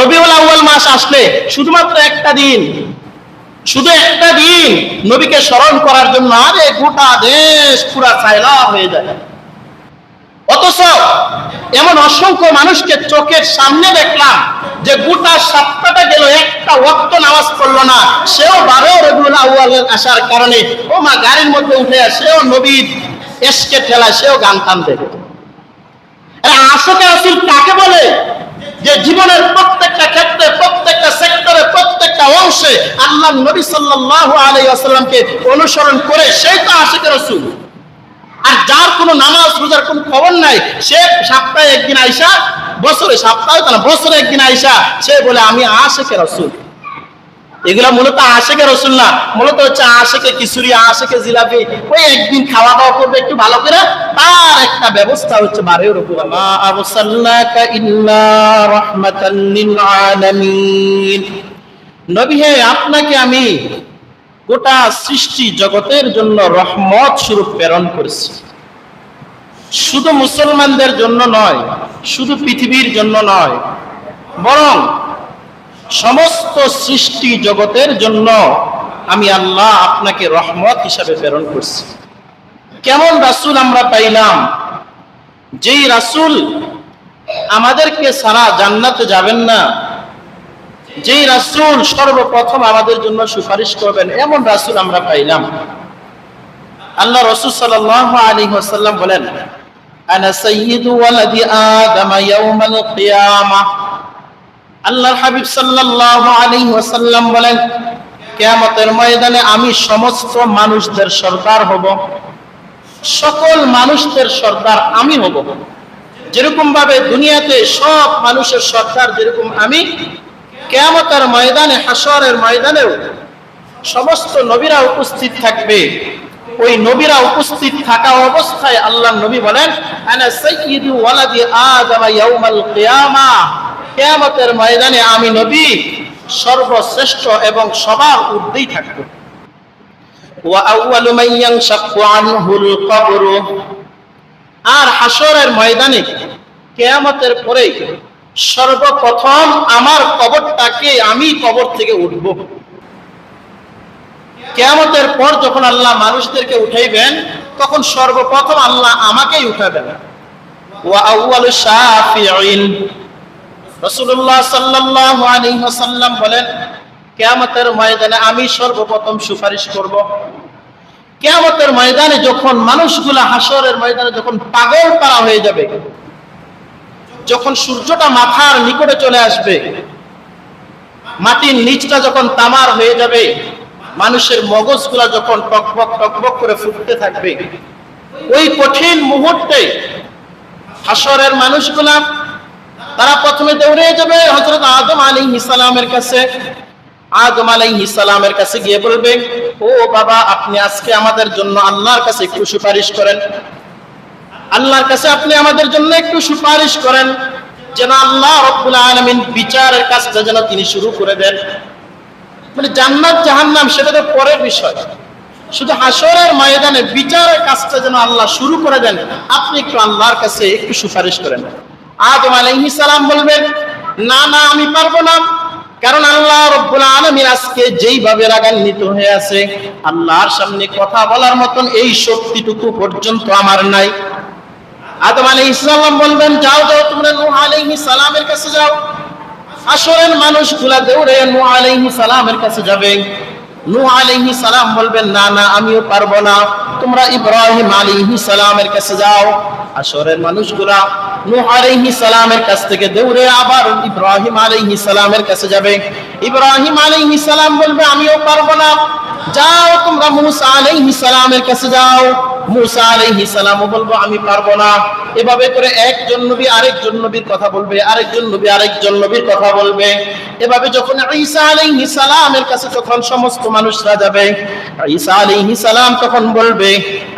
রবিউল আউয়াল মাস আসলে শুধুমাত্র একটা দিন, শুধু একটা দিন নবীকে স্মরণ করার জন্য আরে গোটা দেশ পুরা ছাইলা হয়ে যায়। অথচ এমন অসংখ্য মানুষকে চোখের সামনে দেখলাম যে গোটা সপ্তাহটা গেল একটা ওয়াক্ত নামাজ পড়লো না, সেও 12 রবিউল আউয়ালের আসার কারণে ও মা গাড়ির মধ্যে উঠে সেও নবীর এসকে ঠেলা, সেও গান টান দেবে। আশিকে রাসূল কাকে বলে? যে জীবনের প্রত্যেকটা ক্ষেত্রে, প্রত্যেকটা সেক্টরে, প্রত্যেকটা অংশে আল্লাহর নবী সাল্লাল্লাহু আলাইহি ওয়াসাল্লামকে অনুসরণ করে সেই তো আশিকে রাসূল। আর যার কোনো নামাজ রোজার কোনো খবর নাই, সে সপ্তাহে একদিন আইসা, বছরে সপ্তাহে না বছরে একদিন আইসা সে বলে আমি আশিকে রাসূল। এগুলা মূলত আশিকে রাসূল না, মূলত হচ্ছে আশিকে কিশোরী, আশিকে জিলাপি। ওই একদিন খাওয়া দাওয়া করবে একটু ভালো করে, তার একটা ব্যবস্থা হচ্ছে 12 রবিউল আউয়াল। মা আরসালনাকা ইল্লা রাহমাতাল লিল আলামিন। নবী হে, আপনাকে আমি গোটা সৃষ্টি জগতের জন্য রহমত স্বরূপ প্রেরণ করেছি। শুধু মুসলমানদের জন্য নয়, শুধু পৃথিবীর জন্য নয়, বরং সমস্ত সৃষ্টি জগতের জন্য আমি আল্লাহ আপনাকে রহমত হিসাবে প্রেরণ করছি। কেমন রাসূল আমরা পাইলাম, যেই রাসূল আমাদেরকে ছাড়া জান্নাতে যাবেন না, যেই রাসূল সর্বপ্রথম আমাদের জন্য সুপারিশ করবেন, এমন রাসূল আমরা পাইলাম। আল্লাহ রাসূল সাল্লাল্লাহু আলাইহি ওয়াসাল্লাম বলেন, আনা সাইয়্যিদু ওয়ালাদি আদম ইয়াউমাল কিয়ামাহ। আল্লাহর হাবিব সাল্লাল্লাহু আলাইহি ওয়াসাল্লাম বলেন, কিয়ামতের ময়দানে আমি সমস্ত মানুষদের সরদার হব, সকল মানুষদের সরদার আমি হব। যেরকম ভাবে দুনিয়াতে সব মানুষের সরদার যেরকম আমি, কিয়ামতের ময়দানে, হাসরের ময়দানেও সমস্ত নবীরা উপস্থিত থাকবে। ওই নবীরা উপস্থিত থাকা অবস্থায় আল্লাহর নবী বলেন, আনা সাইয়্যিদু ওয়ালাদি আদম ইয়াউমাল কিয়ামাহ। কিয়ামতের ময়দানে আমি নবী সর্বশ্রেষ্ঠ এবং সবার ঊর্ধ্বেই থাকব। ওয়া আউয়ালু মান ইয়ানশাক্কু আনহুল কবর। আর হাসরের ময়দানে কিয়ামতের পরে সর্বপ্রথম আমার কবরটাকে, আমি কবর থেকে উঠব। কিয়ামতের পর যখন আল্লাহ মানুষদেরকে উঠাইবেন, তখন সর্বপ্রথম আল্লাহ আমাকেই উঠাবেন। ওয়া আউয়ালু শাফিঈন। রাসূলুল্লাহ সাল্লাল্লাহু আলাইহি ওয়াসাল্লাম বলেন, কিয়ামতের ময়দানে আমি সর্বপ্রথম সুপারিশ করব। কিয়ামতের ময়দানে যখন মানুষগুলা হাসরের ময়দানে যখন পাগল পারা হয়ে যাবে, যখন সূর্যটা মাথার নিকটে চলে আসবে, মাটির নিচটা যখন তামার হয়ে যাবে, মানুষের মগজগুলা যখন টকবক টকবক করে ফুটতে থাকবে, ওই কঠিন মুহূর্তে হাসরের মানুষগুলা তারা প্রথমে দৌড়ে যাবে হযরত আদম আলাইহিস সালামের কাছে। আদম আলাইহিস সালামের কাছে গিয়ে বলবে, ও বাবা, আপনি আজকে আমাদের জন্য আল্লাহর কাছে একটু সুপারিশ করেন, আল্লাহর কাছে আপনি আমাদের জন্য একটু সুপারিশ করেন, যেন আল্লাহ রাব্বুল আলামিন বিচারের কাজটা যেন তিনি শুরু করে দেন। মানে জান্নাত জাহান্নাম সেটা তো পরের বিষয়, শুধু হাসরের ময়দানে বিচারের কাজটা যেন আল্লাহ শুরু করে দেন, আপনি একটু আল্লাহর কাছে একটু সুপারিশ করেন। আদম আলাইহিস সালাম বলবেন, না না, আমি পারবো না, কারণ আল্লাহ রাব্বুল আলামিন আজকে যেইভাবে রাগান্বিত হয়ে আছে, আল্লাহর সামনে কথা বলার মতন এই শক্তিটুকু পর্যন্ত আমার নাই। আদম আলাইহিস সালাম বলবেন, যাও যাও, তোমরা নূহ আলাইহিস সালামের কাছে যাও। হাসরের মানুষগুলা দৌড়ে নূহ আলাইহিস সালামের কাছে যাবে। নূহ আলাইহিস সালাম বলবেন, না না, আমিও পারবো না, তোমরা ইব্রাহিম আলাইহিস সালামের কাছে যাও। হাসরের মানুষগুলা নূহ আলাইহিস সালামের কাছ থেকে দৌড়ে আবার ইব্রাহিম আলাইহিস সালামের কাছে যাবে। ইব্রাহিম আলাইহিস সালাম বলবে, আমিও পারবো না, যাও তোমরা মূসা আলাইহিস সালামের কাছে যাও। মূসা আলাইহিস সালামও বলবো, আমি পারবো না। এভাবে করে একজন নবী আরেকজন নবীর কথা বলবে, আরেকজন নবী আরেকজন নবীর কথা বলবে। এভাবে যখন ঈসা আলাইহিস সালামের কাছে যখন সমস্ত মানুষরা যাবে, ঈসা আলাইহিস সালাম তখন বলবে,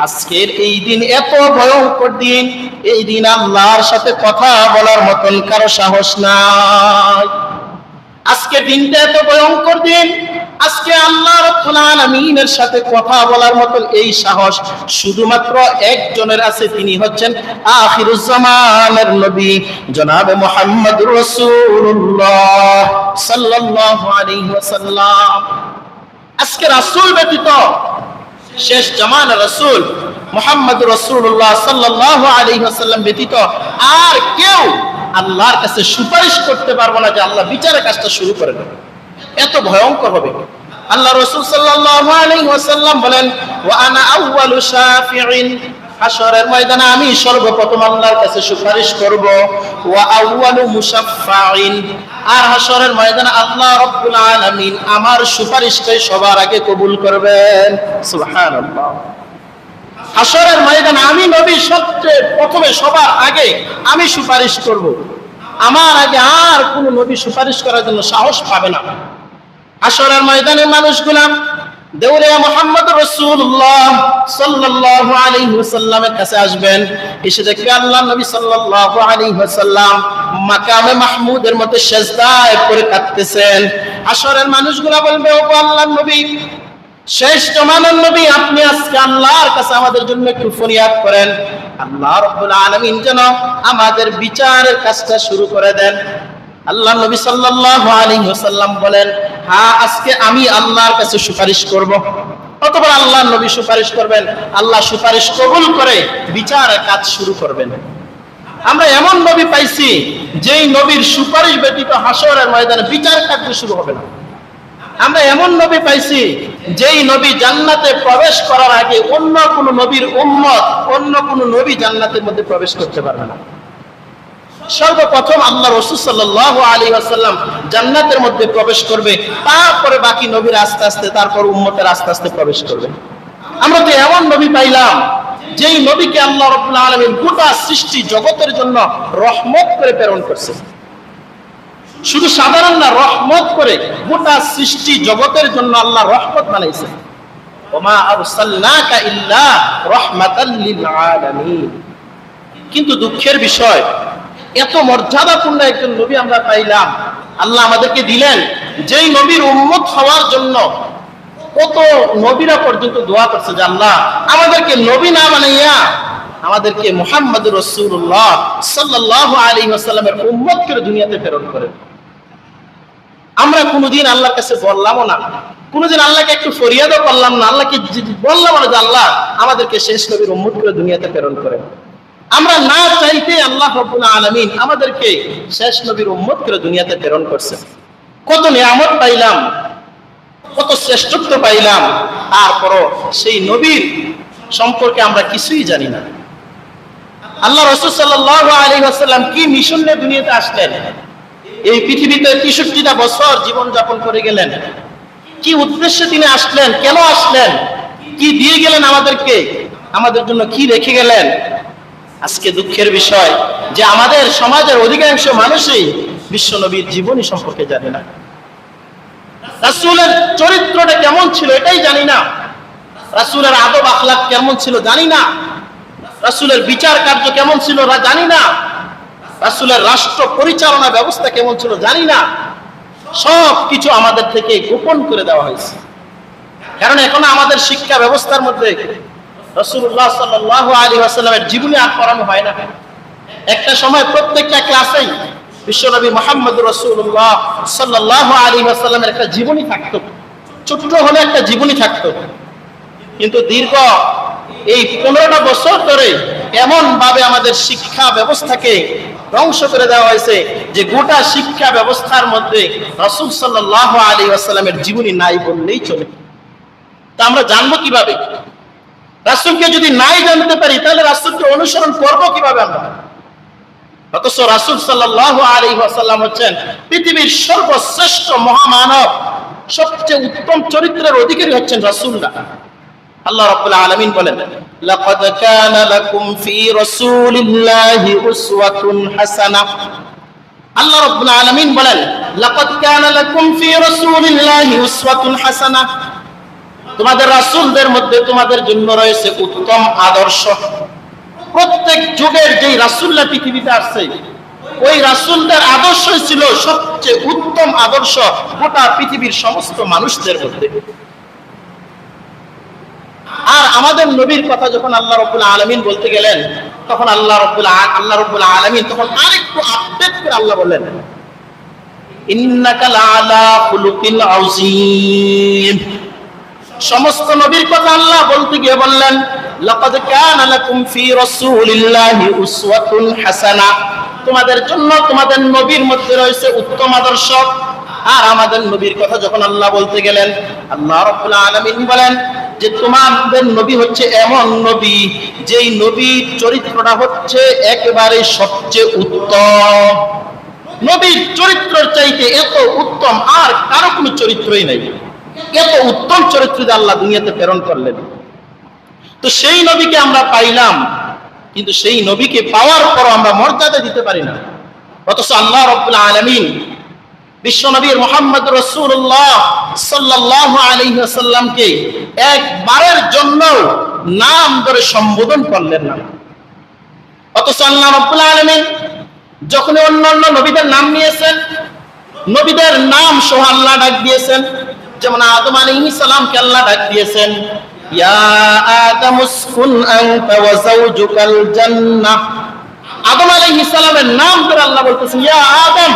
আজকের এই দিন এত ভয়ঙ্কর দিন, এই দিন আল্লাহর সাথে কথা বলার মতন কারো সাহস নাই। আজকে দিনটা এত ভয়ঙ্কর দিন, আজকে আল্লাহ রাব্বুল আলামিনের সাথে কথা বলার মতন এই সাহস শুধুমাত্র একজনের আছে, তিনি হচ্ছেন আখিরুজ জামানের নবী জনাবে মুহাম্মদুর রাসূলুল্লাহ সাল্লাল্লাহু আলাইহি ওয়াসাল্লাম। আজকে রাসূল ব্যতীত শেষ জামানার রাসূল মুহাম্মদুর রাসূলুল্লাহ সাল্লাল্লাহু আলাইহি ওয়াসাল্লাম ব্যতীত আর কেউ আল্লাহর কাছে সুপারিশ করতে পারবে না যে আল্লাহ বিচারের কাজটা শুরু করে দেবে। এত ভয়ঙ্কর হবে। আল্লাহ রাসূল সাল্লাল্লাহু আলাইহি ওয়াসাল্লাম বলেন, ওয়া আনা আউয়ালু শাফিঈন, হাশরের ময়দানে আমি সর্বপ্রথম আল্লাহর কাছে সুপারিশ করব। ওয়া আউয়ালু মুশাফফাঈন, আর হাশরের ময়দানে আল্লাহ রাব্বুল আলামিন আমার সুপারিশটাই সবার আগে কবুল করবেন। সুবহানাল্লাহ। হাশরের ময়দানে আমি নবী সবচেয়ে প্রথমে সবার আগে আমি সুপারিশ করব। আমার আগে আর কোন নবী সুপারিশ করার জন্য সাহস পাবে না। হাশরের ময়দানে মানুষগুলা দেউরে মুহাম্মদুর রাসূলুল্লাহ সাল্লাল্লাহু আলাইহি ওয়াসাল্লামের কাছে আসবেন। এসে দেখবে আল্লাহর নবী সাল্লাল্লাহু আলাইহি ওয়াসাল্লাম মাকামে মাহমুদের মধ্যে সিজদায় পড়ে কাঁদতেছেন। হাশরের মানুষগুলা বলবে, ও আল্লাহর নবী, শেষ জামানার নবী, আপনি আজকে আল্লাহর কাছে আমাদের জন্য একটু ফরিয়াদ করেন, আল্লাহ রাব্বুল আলামিন যেন আমাদের বিচারের কাজটা শুরু করে দেন। আল্লাহ নবী সাল্লাল্লাহু আলাইহি ওয়াসাল্লাম বলেন, হ্যাঁ, আজকে আমি আল্লাহর কাছে সুপারিশ করব। অতঃপর আল্লাহর নবী সুপারিশ করবেন, আল্লাহ সুপারিশ কবুল করে বিচারের কাজ শুরু করবেন। আমরা এমন নবী পাইছি যেই নবীর সুপারিশ ব্যতীত হাশরের ময়দানে বিচার কার্য শুরু হবে না। আমরা এমন নবী পাইছি যেই নবী জান্নাতে প্রবেশ করার আগে অন্য কোন নবীর উম্মত, অন্য কোন নবী জান্নাতের মধ্যে প্রবেশ করতে পারবে না। সর্বপ্রথম আল্লাহ রাসূল সাল্লাল্লাহু আলাইহি ওয়াসাল্লাম জান্নাতের মধ্যে প্রবেশ করবে, তারপরে বাকি নবীরা আস্তে আস্তে, তারপর উম্মতের আস্তে আস্তে প্রবেশ করবে। আমরা তো এমন নবী পাইলাম যেই নবীকে আল্লাহ রাব্বুল আলামিন গোটা সৃষ্টি জগতের জন্য রহমত করে প্রেরণ করছে। শুধু সাধারণ না, রহমত করে গোটা সৃষ্টি জগতের জন্য আল্লাহ রহমত বানাইছে। ওমা আরসালনাকা ইল্লা রাহমাতাল লিল আলামিন। কিন্তু দুঃখের বিষয়, এত মর্যাদাপূর্ণ একজন নবী আমরা পাইলাম, আল্লাহ আমাদেরকে দিলেন, যেই নবীর উম্মত হওয়ার জন্য কত নবীরা পর্যন্ত দোয়া করছে যে আল্লাহ আমাদেরকে নবী না বানাইয়া আমাদেরকে মুহাম্মদুর রাসূলুল্লাহ সাল্লাল্লাহু আলাইহি ওয়াসাল্লামের উম্মত করে দুনিয়াতে প্রেরণ করেন। আমরা কোনোদিন আল্লাহর কাছে বললামও না, কোনোদিন আল্লাহকে একটু ফরিয়াদও করলাম না, আল্লাহকে বললাম না যে আল্লাহ আমাদেরকে শেষ নবীর উম্মত করে দুনিয়াতে প্রেরণ করেন। আমরা না চাইতে আল্লাহ রাব্বুল আলামিন আমাদেরকে শেষ নবীর উম্মত করে দুনিয়াতে প্রেরণ করছেন। কত নিয়ামত পাইলাম, কত শ্রেষ্ঠত্ব পাইলাম, তারপরও সেই নবীর সম্পর্কে আমরা কিছুই জানি না। আল্লাহ রাসূল সাল্লাল্লাহু আলাইহি ওয়াসাল্লাম কি মিশন নিয়ে দুনিয়াতে আসলেন, এই পৃথিবীতে ৬৩টা বছর জীবন যাপন করে গেলেন, কি উদ্দেশ্যে তিনি আসলেন, কেন আসলেন, কি দিয়ে গেলেন আমাদেরকে, আমাদের জন্য কি রেখে গেলেন। আজকে দুঃখের বিষয় যে আমাদের সমাজের অধিকাংশ মানুষই বিশ্ব নবীর জীবনী সম্পর্কে জানে না। রাসূলের চরিত্রটা কেমন ছিল এটাই জানি না, রাসূলের আদব আখলাক কেমন ছিল জানি না, রাসূলের বিচার কার্য কেমন ছিল জানি না, রাসূলের রাষ্ট্র পরিচালনা ব্যবস্থা কেমন ছিল জানি না। সব কিছু আমাদের থেকে গোপন করে দেওয়া হয়েছে। কারণ এখন আমাদের শিক্ষা ব্যবস্থার মধ্যে রাসূলুল্লাহ সাল্লাল্লাহু আলাইহি ওয়াসাল্লামের জীবনী আর পড়ানো হয় না। একটা সময় প্রত্যেকটা ক্লাসেই বিশ্বনবী মুহাম্মদুর রাসূলুল্লাহ সাল্লাল্লাহু আলাইহি ওয়াসাল্লামের একটা জীবনী থাকতো, ছোট্ট হলে একটা জীবনী থাকতো। কিন্তু দীর্ঘ এই 15টা বছর ধরে এমন ভাবে আমাদের শিক্ষা ব্যবস্থাকে ধ্বংস করে দেওয়া হয়েছে যে গোটা শিক্ষা ব্যবস্থার মধ্যে রাসূল সাল্লাল্লাহু আলাইহি ওয়াসাল্লামের জীবনী নাই বললেই চলে। তা আমরা জানবো কিভাবে? রাসূলকে যদি নাই জানতে পারি তাহলে রাসূলকে অনুসরণ করব কিভাবে আমরা? অথচ রাসূল সাল্লাল্লাহু আলাইহি ওয়াসাল্লাম হচ্ছেন পৃথিবীর সর্বশ্রেষ্ঠ মহামানব, সবচেয়ে উত্তম চরিত্রের অধিকারী হচ্ছেন রাসূলরা। আল্লাহ রাব্বুল আলামিন বলেন, লাকাদ কানা লাকুম ফি রাসূলিল্লাহি উসওয়াতুন হাসানাহ। আল্লাহ রাব্বুল আলামিন বলেন, লাকাদ কানা লাকুম ফি রাসূলিল্লাহি উসওয়াতুন হাসানাহ। তোমাদের রাসূলদের মধ্যে তোমাদের জন্য রয়েছে উত্তম আদর্শ। প্রত্যেক যুগের যেই রাসূলরা পৃথিবীতে আসছে, ওই রাসূলদের আদর্শই ছিল সবচেয়ে উত্তম আদর্শ গোটা পৃথিবীর সমস্ত মানুষদের মধ্যে। আর আমাদের নবীর কথা যখন আল্লাহ রাব্বুল আলামিন বলতে গেলেন, তখন আল্লাহ রাব্বুল আলামিন তখন আরেকটু আপডেট করে আল্লাহ বললেন, ইন্নাকা লাআলা খুলুকিন আযীম। সমস্ত নবীর কথা আল্লাহ বলতে গিয়ে বললেন, লাকাদ কানা লাকুম ফি রাসূলিল্লাহি উসওয়াতুন হাসানা, তোমাদের জন্য তোমাদের নবীর মধ্যে রয়েছে উত্তম আদর্শ। আর আমাদের নবীর কথা যখন আল্লাহ বলতে গেলেন, আল্লাহ রাব্বুল আলামিন বলেন যে তোমাদের নবী হচ্ছে এমন নবী, যেই নবীর চরিত্রটা হচ্ছে একেবারে সবচেয়ে উত্তম। নবীর চরিত্রের চাইতে এত উত্তম আর কারো কোনো চরিত্রই নাই। এত উত্তম চরিত্র আল্লাহ দুনিয়াতে প্রেরণ করলেন। তো সেই নবীকে আমরা পাইলাম, কিন্তু সেই নবীকে পাওয়ার পর আমরা মর্যাদা দিতে পারি না। অথচ আল্লাহ রাব্বুল আলামিন বিশ্ব নবী মুহাম্মদ রাসূলুল্লাহ সাল্লাল্লাহু আলাইহি ওয়াসাল্লামকে একবারের জন্য নাম ধরে সম্বোধন করলেন না। অথচ আল্লাহ রাব্বুল আলামিন যখন অন্যান্য নবীদের নাম নিয়েছেন, নবীদের নাম সহ আল্লাহ ডাক দিয়েছেন। যেমন আদম আলাইহিস সালামকে আল্লাহ ডাক দিয়েছেন, ইয়া আদম উসকুন আনতা ওয়া যাওজুকাল জান্নাহ। আদম আলাইহিস সালামের নাম ধরে আল্লাহ বলতেছেন, ইয়া আদম,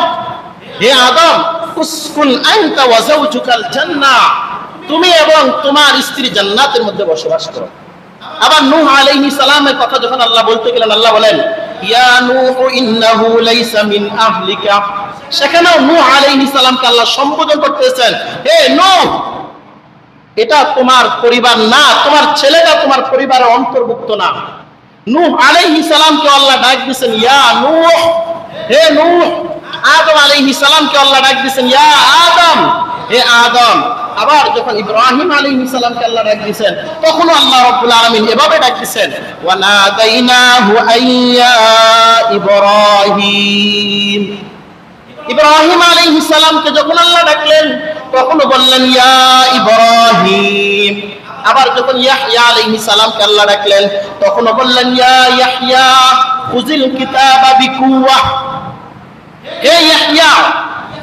হে আদম, উসকুন আনতা ওয়া যাওজুকাল জান্নাহ, তুমি এবং তোমার স্ত্রী জান্নাতের মধ্যে বসবাস করো। আবার নূহ আলাইহিস সালামের কথা যখন আল্লাহ বলতে গেলেন, আল্লাহ বলেন, ইয়া নূহ ইন্নাহু লাইসা মিন আহলিকা। সেখানেও নূহ আলাইহিস সালামকে আল্লাহ সম্বোধন করতেছেন, হে নূহ, এটা তোমার পরিবার না, তোমার ছেলেটা তোমার পরিবারের অন্তর্ভুক্ত না। নূহ আলাইহিস সালামকে আল্লাহ ডাক দিয়েছেন, ইয়া নূহ, হে নূহ। আদম আলাইহিস সালামকে আল্লাহ ডাক দিয়েছেন, ইয়া আদম, হে আদম। আবার যখন ইব্রাহিম আলাইহিস সালামকে আল্লাহ ডাক দিয়েছেন, তখন আল্লাহ রাব্বুল আলামিন এভাবে ডাক দিয়েছেন, ওয়া নাদাইনাহু আইয়া ইব্রাহিম। ইব্রাহিম আলাইহিস সালামকে যখন আল্লাহ ডাকলেন, তখন বললেন, ইয়া ইব্রাহিম। আবার যখন ইয়াহইয়া আলাইহিস সালামকে আল্লাহ ডাকলেন, তখন বললেন, ইয়া ইয়াহইয়া খুযিল কিতাবা বিকুওয়া। হে ইয়াহইয়া,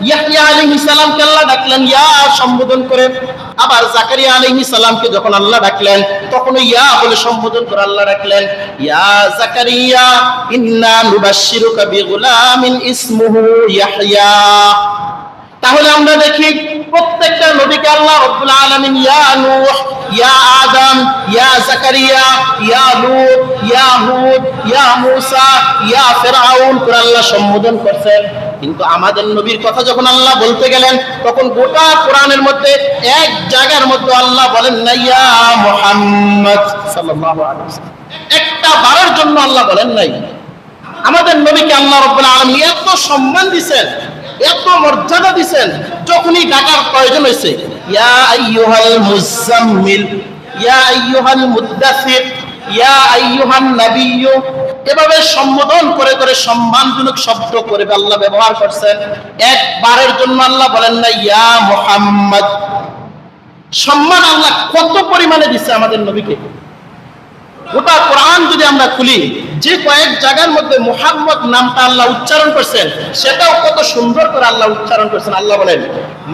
ইয়াহইয়া আলাইহিস সালামকে আল্লাহ ডাকলেন ইয়া সম্বোধন করে। আবার জাকারিয়া আলাইহিস সালামকে যখন আল্লাহ ডাকলেন, তখন ইয়া বলে সম্বোধন করে আল্লাহ ডাকলেন, ইয়া জাকারিয়া ইন্না নুবাশশিরুকা বিগুলামিন ইসমুহু ইয়াহইয়া। তাহলে আমরা দেখি প্রত্যেকটা নবীকে আল্লাহ রাব্বুল আলামিন ইয়া নূহ, ইয়া আদম, ইয়া জাকারিয়া, ইয়া লূত, ইয়া হুদ, ইয়া মূসা, ইয়া ফিরআউন করে আল্লাহ সম্বোধন করছেন। কিন্তু আমাদের নবীর কথা যখন আল্লাহ বলতে গেলেন, তখন গোটা কোরআনের মধ্যে এক জায়গার মধ্যে আল্লাহ বলেন না ইয়া মুহাম্মদ সাল্লাল্লাহু আলাইহি ওয়াসাল্লাম। একটা বারের জন্য আল্লাহ বলেন নাই। আমাদের নবীকে আল্লাহ রাব্বুল আলামিন এত সম্মান দিবেন, এত মর্যাদা দিবেন, যখনই ডাকার প্রয়োজন হয়েছে, ইয়া আইয়ুহাল মুজাম্মিল, ইয়া আইয়ুহাল মুদ্দাসির, ইয়া আইয়ুহান নাবিয়্যু, এভাবে সম্বোধন করে করে সম্মানজনক শব্দ করে আল্লাহ ব্যবহার করছেন। একবারের জন্য আল্লাহ বলেন না ইয়া মুহাম্মদ। সম্মান আল্লাহ কত পরিমাণে দিচ্ছে আমাদের নবীকে। গোটা কোরআন যদি আমরা খুলি, যে কয়েক জায়গার মধ্যে মুহাম্মদ নামটা আল্লাহ উচ্চারণ করছেন, সেটাও কত সুন্দর করে আল্লাহ উচ্চারণ করছেন। আল্লাহ বলেন,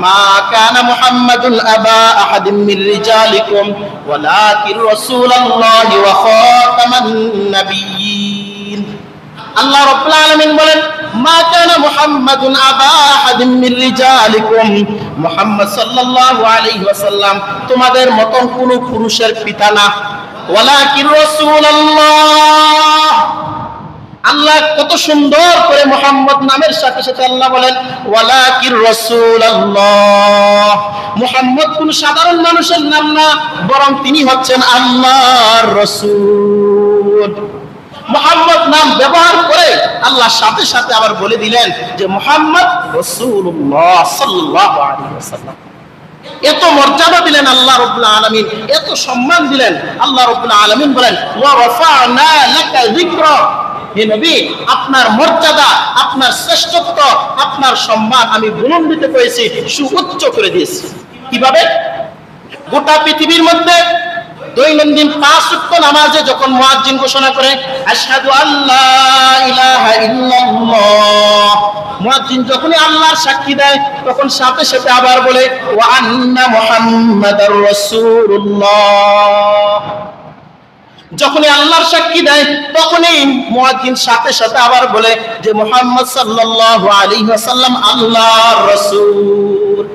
মা কানা মুহাম্মাদুন আবা আহাদিম মির রিজালিকুম ওয়ালাকিন রাসূলুল্লাহি ওয়া খাতামান নাবিয়্যিন। আল্লাহ রাব্বুল আলামিন বলেন, মা কানা মুহাম্মাদুন আবা আহাদিম মির রিজালিকুম, মুহাম্মদ সাল্লাল্লাহু আলাইহি ওয়াসাল্লাম তোমাদের মতন কোন পুরুষের পিতা না, ওয়ালাকিন রাসূলুল্লাহ। আল্লাহ কত সুন্দর করে মুহাম্মদ নামের সাথে সাথে আল্লাহ বলেন ওয়ালাকিন রাসূলুল্লাহ। মুহাম্মদ কোন সাধারণ মানুষের নাম না, বরং তিনি হচ্ছেন আল্লাহর রাসূল। মুহাম্মদ নাম ব্যবহার করে আল্লাহ সাথে সাথে আবার বলে দিলেন যে মুহাম্মদ রাসূলুল্লাহ সাল্লাল্লাহু আলাইহি ওয়াসাল্লাম। এত মর্যাদা দিলেন আল্লাহ রাব্বুল আলামিন, এত সম্মান দিলেন আল্লাহ রাব্বুল আলামিন। বলেন ওয়া রাফা'না লাকা যিকরা, হে নবী আপনার মর্যাদা, আপনার শ্রেষ্ঠত্ব, আপনার সম্মান আমি বুলন্দিত করেছি, সুউচ্চ করে দিয়েছি। কিভাবে? গোটা পৃথিবীর মধ্যে দৈনন্দিন 5 ওয়াক্ত নামাজে যখন মুয়াজ্জিন ঘোষণা করে আশহাদু আল্লা ইলাহা ইল্লাল্লাহ, মুয়াজ্জিন যখনই আল্লাহর সাক্ষী দেয়, তখন সাথে সাথে আবার বলে ওয়া আন্না মুহাম্মাদার রাসূলুল্লাহ। যখনই আল্লাহর সাক্ষী দেয় তখনই মুয়াজ্জিন সাথে সাথে আবার বলে যে মুহাম্মদ সাল্লাল্লাহু আলাইহি ওয়াসাল্লাম আল্লাহর রাসূল।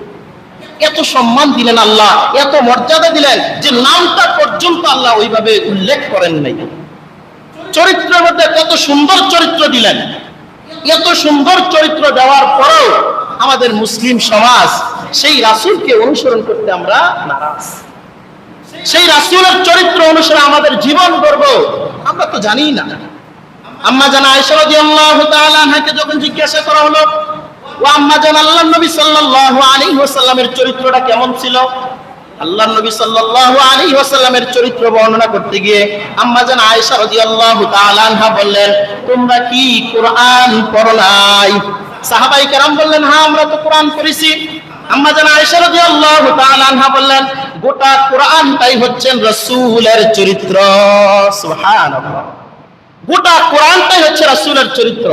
এত সম্মান দিলেন আল্লাহ, এত মর্যাদা দিলেন যে নামটা পর্যন্ত আল্লাহ ওইভাবে উল্লেখ করেন নাই। চরিত্রের মধ্যে কত সুন্দর চরিত্র দিলেন। এত সুন্দর চরিত্র দেওয়ার পরেও আমাদের মুসলিম সমাজ সেই রাসূলকে অনুসরণ করতে আমরা নারাজ। সেই রাসূলের চরিত্র অনুসারে আমাদের জীবন গড়ব আমরা তো জানি না। আম্মা জান আয়েশা রাদিয়াল্লাহু তাআলা আনহাকে যখন জিজ্ঞাসা করা হলো, ও আম্মা জান, আল্লাহর নবী সাল্লাল্লাহু আলাইহি ওয়াসাল্লামের চরিত্রটা কেমন ছিল? আল্লাহর নবী সাল্লাল্লাহু আলাইহি ওয়াসাল্লামের চরিত্র বর্ণনা করতে গিয়ে আম্মা জান আয়েশা রাদিয়াল্লাহু তাআলা আনহা বললেন, তোমরা কি কোরআন পড়ো নাই? সাহাবায়ে কেরাম বললেন, হ্যাঁ আমরা তো কোরআন পড়েছি। আম্মা জান আয়েশা রাদিয়াল্লাহু তাআলা আনহা বললেন, গোটা কোরআনটাই হচ্ছেন রাসূলের চরিত্র। সুবহানাল্লাহ, গোটা কোরআনটাই হচ্ছে রাসূলের চরিত্র।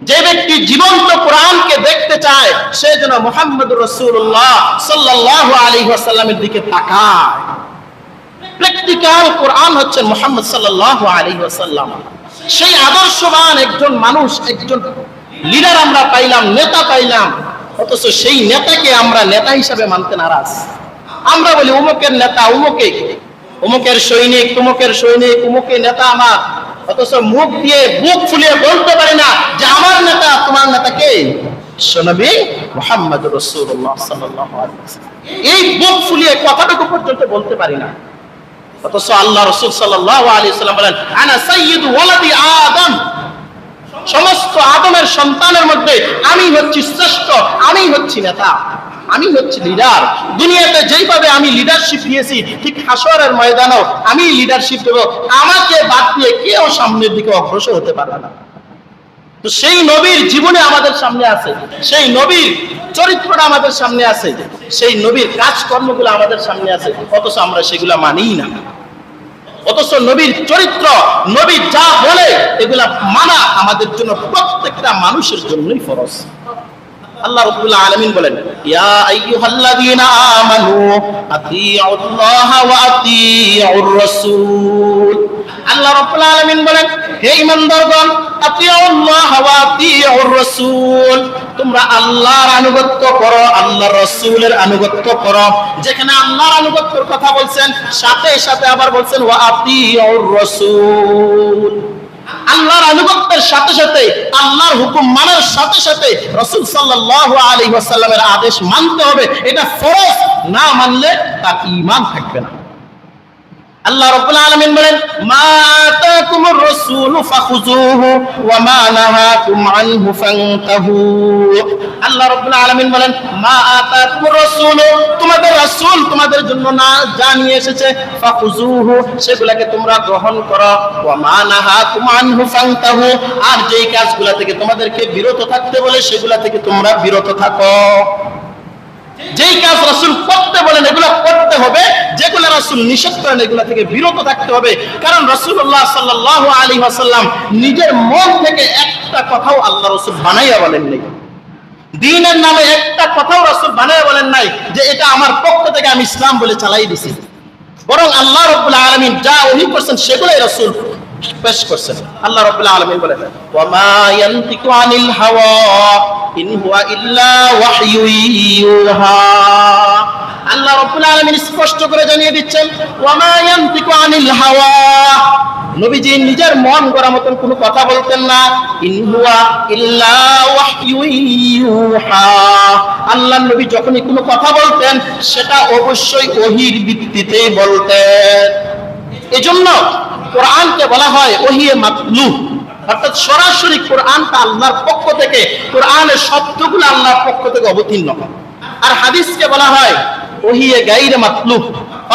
যে ব্যক্তি জীবন্ত কোরআনকে দেখতে চায় সে যেন মুহাম্মদুর রাসূলুল্লাহ সাল্লাল্লাহু আলাইহি ওয়াসাল্লামের দিকে তাকায়। প্র্যাকটিক্যাল কোরআন হচ্ছে মুহাম্মদ সাল্লাল্লাহু আলাইহি ওয়াসাল্লাম। সেই আদর্শবান একজন মানুষ, একজন লিডার আমরা পাইলাম, নেতা পাইলাম, অথচ সেই নেতাকে আমরা নেতা হিসাবে মানতে নারাজ। আমরা বলি অমুকের নেতা, অমুকের সৈনিক, তমুকের সৈনিক, অমুকের নেতা আমার, অথচ মুখ দিয়ে বুক ফুলিয়ে বলতে পারি না যে আমার নেতা, তোমার নেতা কে? বিশ্বনবী মুহাম্মদুর রাসূলুল্লাহ সাল্লাল্লাহু আলাইহি ওয়াসাল্লাম। এই বুক ফুলিয়ে কথাটুকু পর্যন্ত বলতে পারি না, অথচ আল্লাহ রাসূল সাল্লাল্লাহু আলাইহি ওয়াসাল্লাম বলেন, আনা সাইয়্যিদু ওয়ালাদি আদম, সমস্ত আদমের সন্তানের মধ্যে আমি হচ্ছি শ্রেষ্ঠ, আমি হচ্ছি নেতা, আমি হচ্ছি লিডার। দুনিয়াতে যেইভাবে আমি লিডারশিপ দিয়েছি ঠিক হাসরের ময়দানেও আমি লিডারশিপ দেব। আমাকে বাদ দিয়ে কেউ সামনের দিকে অগ্রসর হতে পারবে না। তো সেই নবীর জীবনে আমাদের সামনে আছে, সেই নবীর চরিত্রটা আমাদের সামনে আছে, সেই নবীর কাজকর্মগুলো আমাদের সামনে আছে, অথচ আমরা সেগুলা মানিই না। অথচ নবীর চরিত্র, নবী যা বলে এগুলা মানা আমাদের জন্য, প্রত্যেকটা মানুষের জন্যই ফরজ। আল্লাহ রাব্বুল আলামিন বলেন, ইয়া আইয়ুহাল্লাযীনা আমানু আতিউল্লাহ ওয়া আতিউর রাসূল। আল্লাহ রাব্বুল আলামিন বলেন, হে ঈমানদারগণ, আতিউল্লাহ ওয়া আতিউর রাসূল, তোমরা আল্লাহর আনুগত্য করো, আল্লাহর রাসূলের আনুগত্য করো। যেখানে আল্লাহর আনুগত্যের কথা বলছেন সাথে সাথে আবার বলছেন ওয়া আতিউর রাসূল। আল্লাহর আনুগত্যের সাথে সাথে, আল্লাহর হুকুম মানার সাথে সাথে রাসূল সাল্লাল্লাহু আলাইহি ওয়াসাল্লামের আদেশ মানতে হবে। এটা ফরজ, না মানলে তার ঈমান থাকবে না। আল্লাহ রাব্বুল আলামিন বলেন, মা আতাকুমুর রাসূলু ফাখুযুহু ওয়া মা নাহাকুম আনহু ফান্তাহু। আল্লাহ রাব্বুল আলামিন বলেন, মা আতাকুমুর রাসূলু, তোমাদের রাসূল তোমাদের জন্য না যা নিয়ে এসেছে, ফাখুযুহু, সেগুলোকে তোমরা গ্রহণ করো, ওয়া মা নাহাকুম আনহু ফান্তাহু, আর যেই কাজগুলো থেকে তোমাদেরকে বিরত থাকতে বলে সেগুলো থেকে তোমরা বিরত থাকো। যেই কাজ রাসূল করতে বলেন এগুলো করতে হবে, যেগুলো রাসূল নিষেধ করেন এগুলো থেকে বিরত থাকতে হবে। কারণ রাসূলুল্লাহ সাল্লাল্লাহু আলাইহি ওয়াসাল্লাম নিজের মন থেকে একটা কথাও আল্লাহ রাসূল বানাইয়া বলেন নাই। দ্বীনের নামে একটা কথাও রাসূল বানাইয়া বলেন নাই যে এটা আমার পক্ষ থেকে আমি ইসলাম বলে চালাই দিছি। বরং আল্লাহ রাব্বুল আলামিন যা ওহী করছেন সেগুলাই রাসূল পেশ করছেন। আল্লাহ রাব্বুল আলামিন বলেন, ওয়া মা ইয়ানতিকু আনিল হাওয়া ইন হুয়া ইল্লা ওয়াহয়ু ইউহা। আল্লাহ রাব্বুল আলামিন স্পষ্ট করে জানিয়ে দিচ্ছেন, ওয়া মা ইয়ানতিকু আনিল হাওয়া, নবীজি নিজের মন গড়া মতন কোনো কথা বলতেন না। ইন হুয়া ইল্লা ওয়াহয়ু ইউহা, আল্লাহর নবী যখনই কোনো কথা বলতেন সেটা অবশ্যই ওহীর ভিত্তিতে বলতেন। এজন্য কোরআনকে বলা হয় ওহিয়ে মাতলু, অর্থাৎ সরাসরি কোরআনটা আল্লাহর পক্ষ থেকে, কোরআনের শব্দগুলো আল্লাহর পক্ষ থেকে অবতীর্ণ। আর হাদিসকে বলা হয় ওহিয়ে গায়রে মাতলু,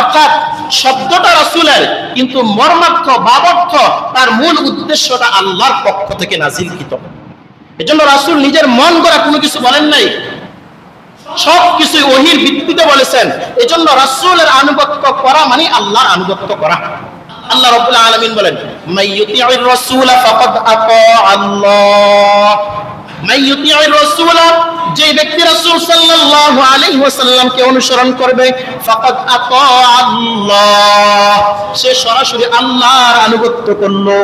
অর্থাৎ শব্দটা রাসূলের কিন্তু মর্মার্থ, ভাবার্থ, তার মূল উদ্দেশ্যটা আল্লাহর পক্ষ থেকে নাযিলকৃত। এজন্য রাসূল নিজের মন গড়া কোনো কিছু বলেন নাই, সবকিছু ওহীর ভিত্তিতে বলেছেন। এজন্য রাসূলের আনুগত্য করা মানে আল্লাহর আনুগত্য করা। আল্লাহ রাব্বুল আলামিন বলেন, মাইয়ুতিউর রাসূলা ফাকাদ আতা আল্লাহ, মাইয়ুতিউর রাসূলা যে ব্যক্তি রাসূল সাল্লাল্লাহু আলাইহি ওয়াসাল্লামকে অনুসরণ করবে ফাকাদ আতা আল্লাহ, সে সরাসরি আল্লাহর আনুগত্য করলো।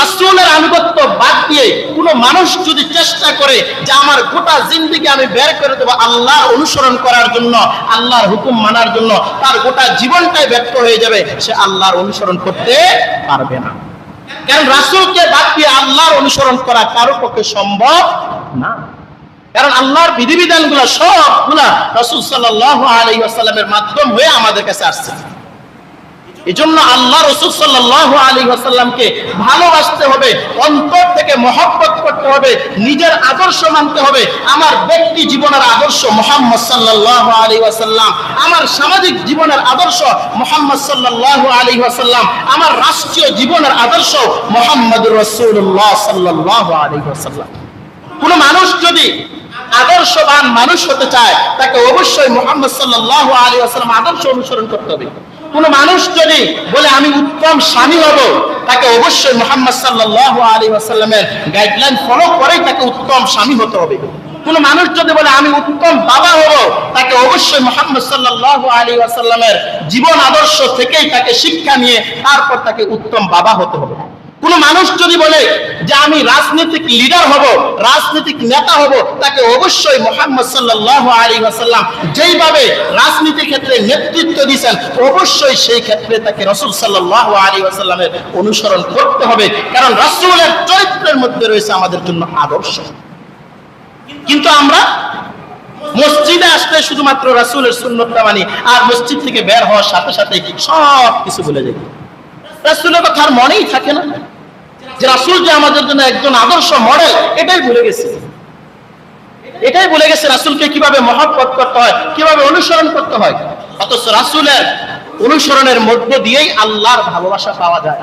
রাসূলের আনুগত্য বাদ দিয়ে কোন মানুষ যদি চেষ্টা করে যে আমার গোটা জিন্দেগি আমি বের করে দেব আল্লাহর অনুসরণ করার জন্য, আল্লাহর হুকুম মানার জন্য, তার গোটা জীবনটাই ব্যর্থ হয়ে যাবে, সে আল্লাহর অনুসরণ করতে পারবে না। কারণ রাসূলকে বাদ দিয়ে আল্লাহর অনুসরণ করা কারো পক্ষে সম্ভব না। কারণ আল্লাহর বিধিবিধানগুলো সবগুলা রাসূল সাল্লাল্লাহু আলাইহি ওয়াসাল্লামের মাধ্যম হয়ে আমাদের কাছে আসছে। এজন্য আল্লাহ রাসূল সাল্লাল্লাহু আলাইহি ওয়াসাল্লামকে ভালোবাসতে হবে, অন্তর থেকে মহব্বত করতে হবে, নিজের আদর্শ মানতে হবে। আমার ব্যক্তি জীবনের আদর্শ মুহাম্মদ সাল্লাল্লাহু আলাইহি ওয়াসাল্লাম, আমার সামাজিক জীবনের আদর্শ মুহাম্মদ সাল্লাল্লাহু আলাইহি ওয়াসাল্লাম, আমার রাষ্ট্রীয় জীবনের আদর্শ মুহাম্মদুর রাসূলুল্লাহ সাল্লাল্লাহু আলাইহি ওয়াসাল্লাম। কোন মানুষ যদি আদর্শবান মানুষ হতে চায় তাকে অবশ্যই মুহাম্মদ সাল্লাল্লাহু আলাইহি ওয়াসাল্লাম আদর্শ অনুসরণ করতে হবে। কোন মানুষ যদি বলে আমি উত্তম স্বামী হব, তাকে অবশ্যই মুহাম্মদ সাল্লাল্লাহু আলাইহি ওয়াসাল্লামের গাইডলাইন ফলো করেই তাকে উত্তম স্বামী হতে হবে। কোন মানুষ যদি বলে আমি উত্তম বাবা হব, তাকে অবশ্যই মুহাম্মদ সাল্লাল্লাহু আলাইহি ওয়াসাল্লামের জীবন আদর্শ থেকেই তাকে শিক্ষা নিয়ে তারপর তাকে উত্তম বাবা হতে হবে। কোন মানুষ যদি বলে যে আমি রাজনৈতিক লিডার হব, রাজনৈতিক নেতা হব, তাকে অবশ্যই মুহাম্মদ সাল্লাল্লাহু আলাইহি ওয়াসাল্লাম যেইভাবে রাজনীতির ক্ষেত্রে নেতৃত্ব দিয়েছেন অবশ্যই সেই ক্ষেত্রে তাকে রাসূল সাল্লাল্লাহু আলাইহি ওয়াসাল্লামের অনুসরণ করতে হবে। কারণ রাসূলের চরিত্রের মধ্যে রয়েছে আমাদের জন্য আদর্শ। কিন্তু আমরা মসজিদে আসলে শুধুমাত্র রাসূলের সুন্নতটা মানি, আর মসজিদ থেকে বের হওয়ার সাথে সাথে সব কিছু ভুলে যাই। রাসূলের কথা আর মনেই থাকে না যে রাসূল যে আমাদের জন্য একজন আদর্শ মডেল, এটাই ভুলে গেছে। এটাই ভুলে গেছে রাসূলকে কিভাবে মহব্বত করতে হয়, কিভাবে অনুসরণ করতে হয়। অথচ রাসূলের অনুসরণের মধ্য দিয়েই আল্লাহর ভালোবাসা পাওয়া যায়।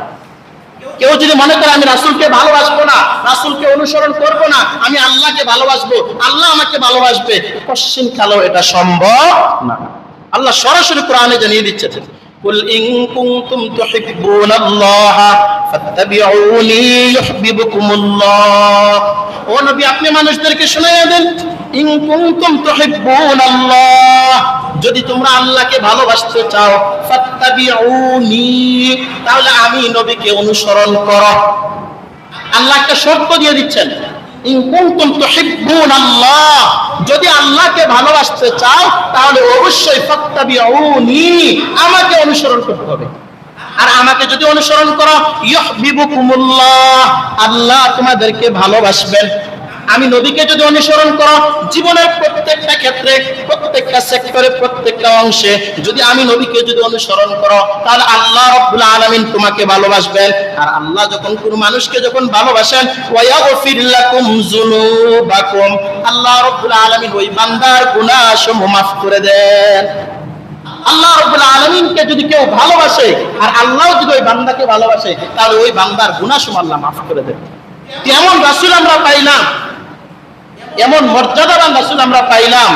কেউ যদি মনে করে আমি রাসূলকে ভালোবাসবো না, রাসূলকে অনুসরণ করব না, আমি আল্লাহকে ভালোবাসবো, আল্লাহ আমাকে ভালোবাসবে, কোশ্চিন কালেও এটা সম্ভব না। আল্লাহ সরাসরি কোরআনে জানিয়ে দিচ্ছেন, কুল ইন কুনতুম তুহিব্বুনাল্লাহা ফাত্তাবিউনি ইউহিব্বুকুমুল্লাহ। ও নবী, আপনি মানুষদেরকে শুনিয়ে দেন, ইন কুনতুম তুহিব্বুনাল্লাহ, যদি তোমরা আল্লাহকে ভালোবাসতে চাও, ফাত্তাবিউনি, তাহলে আমি নবীকে অনুসরণ করো। আল্লাহ একটা শর্ত দিয়ে দিচ্ছেন, ইন কুনতুম তুহিব্বুনাল্লাহ, যদি আল্লাহকে ভালোবাসতে চাও তাহলে অবশ্যই ফাত্তাবিউনি, আমাকে অনুসরণ করতে হবে। আর আমাকে যদি অনুসরণ করো, ইউহিব্বুকুমুল্লাহ, আল্লাহ তোমাদেরকে ভালোবাসবেন। আমি নবীকে যদি অনুসরণ করো, জীবনের প্রত্যেকটা ক্ষেত্রে, প্রত্যেকটা সেক্টরে, প্রত্যেকটা অংশে যদি আমি নবীকে যদি অনুসরণ করো, তাহলে আল্লাহ রাব্বুল আলামিন তোমাকে ভালোবাসবেন। আর আল্লাহ যখন কোন মানুষকে যখন ভালোবাসেন, ওয়া ইয়াগফির লাকুম যুনুবাকুম, আল্লাহ রাব্বুল আলামিন ওই বান্দার গুনাহসমূহ maaf করে দেন। আল্লাহ রাব্বুল আলামিনকে যদি কেউ ভালোবাসে আর আল্লাহ যদি ওই বান্দাকে ভালোবাসে, তাহলে ওই বান্দার গুনাহসমূহ আল্লাহ maaf করে দেন। কেমন রাসূল আমরা পাইলাম, এমন মর্যাদাবান রাসূল আমরা পাইলাম,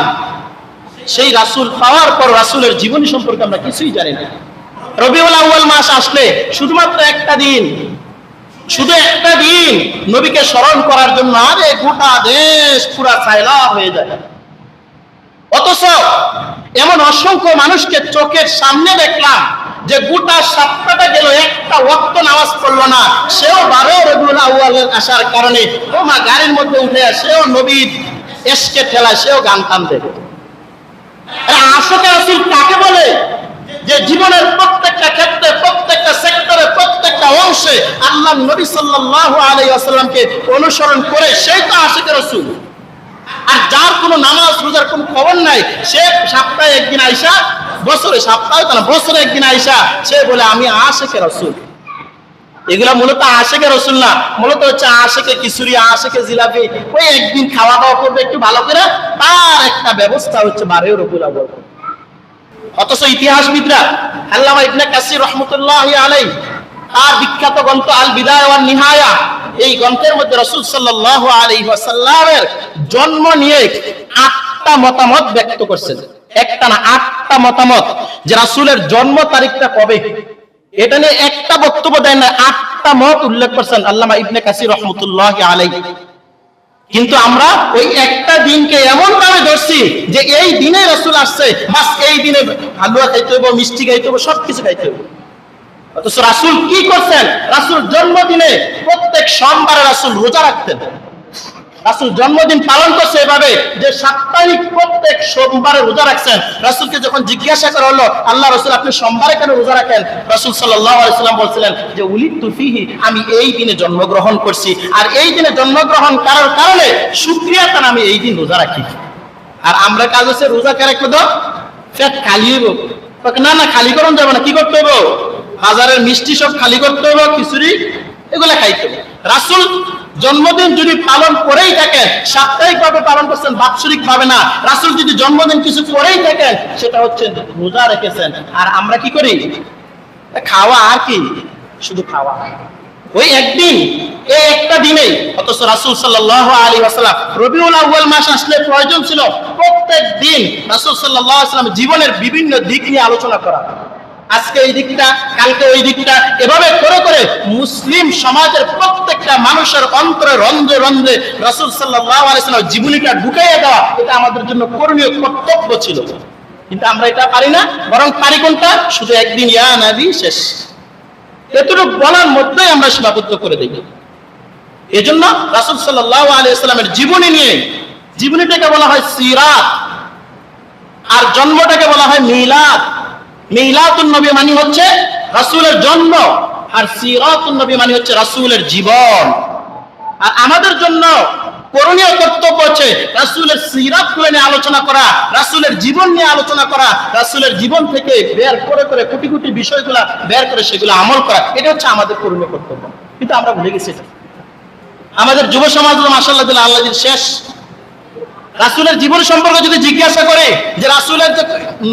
সেই রাসূল পাওয়ার পর রাসূলের জীবনী সম্পর্কে আমরা কিছুই জানি না। রবিউল আউয়াল মাস আসলে শুধুমাত্র একটা দিন, শুধু একটা দিন নবীকে স্মরণ করার জন্য আরে গোটা দেশ পুরা ছাইলা হয়ে যায়। অথচ এমন অসংখ্য মানুষকে চোখের সামনে দেখলাম যে গোটা সপ্তাহটা গেল, একটা ওয়াক্ত নামাজ পড়লো না, সেও 12 রবিউল আউয়ালের আসার কারণে ওমা গাড়ির মধ্যে উঠে সেও নবীর এশকে ঠেলা, সেও গান টান দেবে। আশিকে রাসূল কাকে বলে? যে জীবনের প্রত্যেকটা ক্ষেত্রে, প্রত্যেকটা সেক্টরে, প্রত্যেকটা অংশে আল্লাহর নবী সাল্লাল্লাহু আলাইহি ওয়াসাল্লামকে অনুসরণ করে সেই তো আশিকে রাসূল। আর যার কোনো নামাজ রোজার কোনো খবর নাই, সে সপ্তাহে একদিন আইসা, বছরে সপ্তাহে না বছরে একদিন আইসা সে বলে আমি আশিকে রাসূল। এগুলা মূলত আশিকে রাসূল না, মূলত হচ্ছে আশিকে কিশোরী, আশিকে জিলাপি। ওই একদিন খাওয়া দাওয়া করবে একটু ভালো করে, তার একটা ব্যবস্থা হচ্ছে 12 রবিউল আউয়াল। অথচ ইতিহাসবিদরা আল্লামা ইবনে কাসির রাহমাতুল্লাহি আলাইহি তার বিখ্যাত গ্রন্থ আল বিদায়া ওয়ান নিহায়া, এই গ্রন্থের মধ্যে রাসূল সাল্লাল্লাহু আলাইহি ওয়াসাল্লামের জন্ম নিয়ে 8টা মতামত ব্যক্ত করছেন। একটা না, 8টা মতামত যে রাসূলের জন্ম তারিখটা কবে, এটা নিয়ে একটা বক্তব্য দেন না, 8টা মত উল্লেখ করছেন আল্লামা ইবনে কাসির রাহমাতুল্লাহি আলাইহি। কিন্তু আমরা ওই একটা দিনকে এমন ভাবে ধরছি যে এই দিনে রাসূল আসছে, বাস এই দিনে হালুয়া খাইতে হবে, মিষ্টি খাইতে হবে, সবকিছু খাইতে হবে। অথচ রাসূল কি করছেন? রাসূল জন্মদিনে প্রত্যেক সোমবারে রাসূল রোজা রাখতেন। রাসূল জন্মদিন পালন করছে এভাবে যে সাপ্তাহিক প্রত্যেক সোমবারে রোজা রাখছেন। রাসূলকে যখন জিজ্ঞাসা করা হলো, আল্লাহ রাসূল আপনি সোমবারে কেন রোজা রাখেন? রাসূল সাল্লাল্লাহু আলাইহি ওয়াসাল্লাম বলছিলেন যে উলিদতু ফিহি, আমি এই দিনে জন্মগ্রহণ করছি, আর এই দিনে জন্মগ্রহণ করার কারণে শুকরিয়া তার আমি এই দিন রোজা রাখি। আর আমরা কাজ হচ্ছে রোজা কে রাখবো তো পেট খালি হইব, না না খালি করুন যাবে না, কি করতে হবে? বাজারের মিষ্টি সব খালি করতে হবে, খিচুড়ি এগুলা খাইতে হবে। রাসূল জন্মদিন যদি পালন করেই থাকেন, সাপ্তাহিক ভাবে পালন করছেন, বাৎসরিক ভাবে না, রাসূল যদি জন্মদিন কিছু করেই থাকেন সেটা হচ্ছে রোজা রেখেছেন। আর আমরা কি করি? খাওয়া, আর কি শুধু খাওয়া, ওই একদিন, এই একটা দিনে। অথচ রাসূল সাল্লাল্লাহু আলাইহি ওয়াসাল্লাম রবিউল আউয়াল মাস আসলে প্রয়োজন ছিল প্রত্যেক দিন রাসূল সাল্লাল্লাহু আলাইহি ওয়াসাল্লাম জীবনের বিভিন্ন দিক নিয়ে আলোচনা করা। আজকে এই দিকটা, কালকে ওই দিকটা, এভাবে করে করে মুসলিম সমাজের প্রত্যেকটা মানুষের অন্তরে রন্ধ্রে রন্ধ্রে রাসূল সাল্লাল্লাহু আলাইহি ওয়াসাল্লাম জীবনীটা ঢুকাইয়া দেওয়া, এটা আমাদের জন্য করণীয় কর্তব্য ছিল। কিন্তু আমরা এটা পারি না, বরং পারি কোনটা? শুধু একদিন ইয়া নবী শেষ, এতটুকু বলার মধ্যেই আমরা সীমাবদ্ধ করে দিই। এজন্য রাসূল সাল্লাল্লাহু আলাইহি ওয়াসাল্লামের জীবনী নিয়ে, জীবনীটাকে বলা হয় সিরাত, আর জন্মটাকে বলা হয় মিলাদ। মিলাদুন নবী মানে হচ্ছে রাসূলের জন্ম, আর সিরাতুন নবী মানে হচ্ছে রাসূলের জীবন। আর আমাদের জন্য করণীয় কর্তব্য হচ্ছে রাসূলের সিরাত নিয়ে আলোচনা করা, রাসূলের জীবন নিয়ে আলোচনা করা, রাসূলের জীবন থেকে বের করে করে কোটি কোটি বিষয়গুলা বের করে সেগুলো আমল করা। এটা হচ্ছে আমাদের করণীয় কর্তব্য। কিন্তু আমরা ভুলে গেছি। আমাদের যুব সমাজ মাশাআল্লাহ আল্লাহ শেষ। রাসূলের জীবন সম্পর্কে যদি জিজ্ঞাসা করে যে রাসূলের যে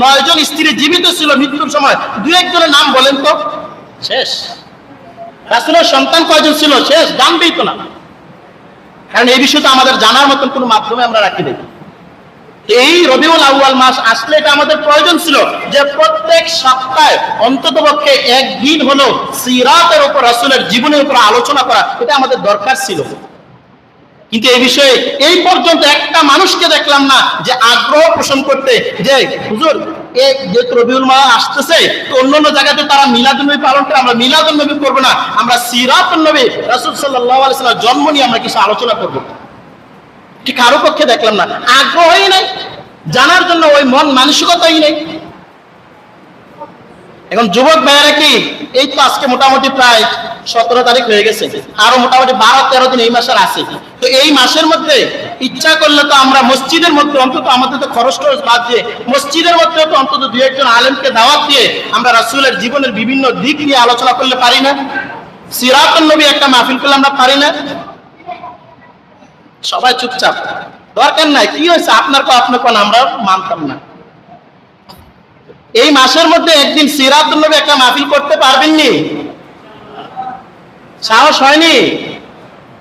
9 জন স্ত্রী জীবিত ছিল মৃত্যুর সময়, দুই একজনের নাম বলেন তো, শেষ। রাসূলের সন্তান কয়জন ছিল? শেষ, জানবেই তো না। কারণ এই বিষয়টা আমাদের জানার মতন কোনো মাধ্যমে আমরা রাখি নাই। এই রবিউল আউয়াল মাস আসলে এটা আমাদের প্রয়োজন ছিল যে প্রত্যেক সপ্তাহে অন্ততপক্ষে একদিন হলো সিরাতের উপর, রাসূলের জীবনের উপর আলোচনা করা, এটা আমাদের দরকার ছিল। কিন্তু এই বিষয়ে এই পর্যন্ত একটা মানুষকে দেখলাম না যে আগ্রহ পোষণ করতে যে হুজুর এই যে রবিউল মাস আসতেছে, তো অন্যান্য জায়গাতে তারা মিলাদুন নবী পালন করে, আমরা মিলাদুন নবী করব না, আমরা সিরাতুন নবী রাসূল সাল্লাল্লাহু আলাইহি ওয়াসাল্লামের জন্ম নিয়ে আমরা কিছু আলোচনা করব। ঠিক কারো পক্ষে দেখলাম না, আগ্রহই নাই, জানার জন্য ওই মন মানসিকতাই নেই। এখন যুবক ভাইয়েরা কি, এই তো আজকে মোটামুটি প্রায় 17 তারিখ হয়ে গেছে, আরো মোটামুটি 12-13 দিন এই মাসের আছে। তো এই মাসের মধ্যে ইচ্ছা করলে তো আমরা মসজিদের মধ্যে অন্তত, আমাদের তো খরচ টরচ বাদ দিয়ে মসজিদের মধ্যে তো অন্তত 2-1 জন আলেমকে দাওয়াত দিয়ে আমরা রাসূলের জীবনের বিভিন্ন দিক নিয়ে আলোচনা করলে পারি না? সিরাতুন নবী একটা মাহফিল করলে আমরা পারি না? সবাই চুপচাপ, দরকার নাই, কি হয়েছে আপনার কোন আমরা মানতাম না। এই মাসের মধ্যে একদিন সিরাতুন নবী একটা মাহফিল করতে পারবেননি? সাহস হয়নি?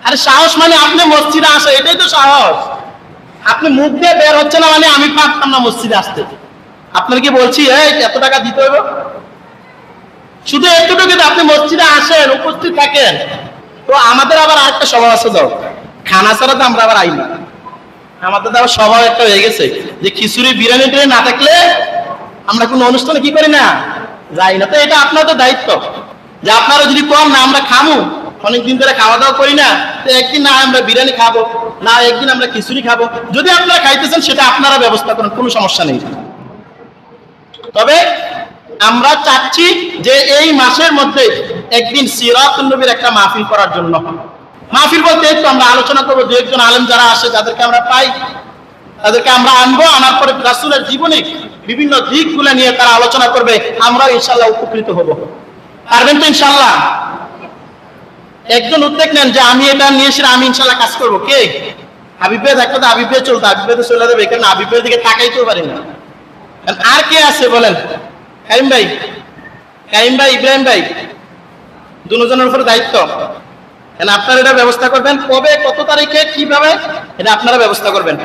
আরে সাহস মানে আপনি মসজিদে আসে, এটাই তো সাহস। আপনি মুখ দিয়ে বের হচ্ছে না মানে আমি পারতাম না মসজিদে আসতে। আপনার কি বলছি এই এত টাকা দিতে হবে? শুধু এতটুকু, আপনি মসজিদে আসেন, উপস্থিত থাকেন। তো আমাদের আবার আরেকটা স্বভাব আছে, দাও খানা ছাড়া তো আমরা আবার আই না। আমাদের তো আবার স্বভাব একটা হয়ে গেছে যে খিচুড়ি বিরিয়ানি টিরিয়ানি না থাকলে আমরা কোনো অনুষ্ঠানে কি করি না, যাই না। তো এটা আপনাদের দায়িত্ব যে আপনারা যদি কম না আমরা খামু, অনেকদিন ধরে খাওয়া দাওয়া করি না, তো একদিন না আমরা বিরিয়ানি খাবো, না একদিন আমরা খিচুড়ি খাবো। যদি আপনারা খাইতেছেন সেটা আপনারা ব্যবস্থা করেন, কোনো সমস্যা নেই। তবে আমরা চাচ্ছি যে এই মাসের মধ্যে একদিন সিরাতুন নবীর একটা মাহফিল করার জন্য। মাহফিল বলতে একটু আমরা আলোচনা করবো, 2-1 জন আলেম যারা আসে, যাদেরকে আমরা পাই, তাদেরকে আমরা আনবো, আনার পরে রাসূলের জীবনে বিভিন্ন দিকগুলো নিয়ে তারা আলোচনা করবে, আমরা ইনশাআল্লাহ উপকৃত হব। পারবেন তো ইনশাআল্লাহ? একজন উদ্যোগ নেন যে আমি এটা নিয়ে এসে আমি ইনশাআল্লাহ কাজ করবো। কে? হাবিব ভাই থাকলে তো হাবিব ভাই চলতো, হাবিব ভাই তো চলে যাবে, এখানে হাবিব ভাইয়ের দিকে তাকাইতেও পারি না। আর কে আছে বলেন? কাইম ভাই, ইব্রাহিম ভাই, দুজনের উপর দায়িত্ব। আপনারা এটা ব্যবস্থা করবেন, কবে কত তারিখে কিভাবে এটা আপনারা ব্যবস্থা করবেন।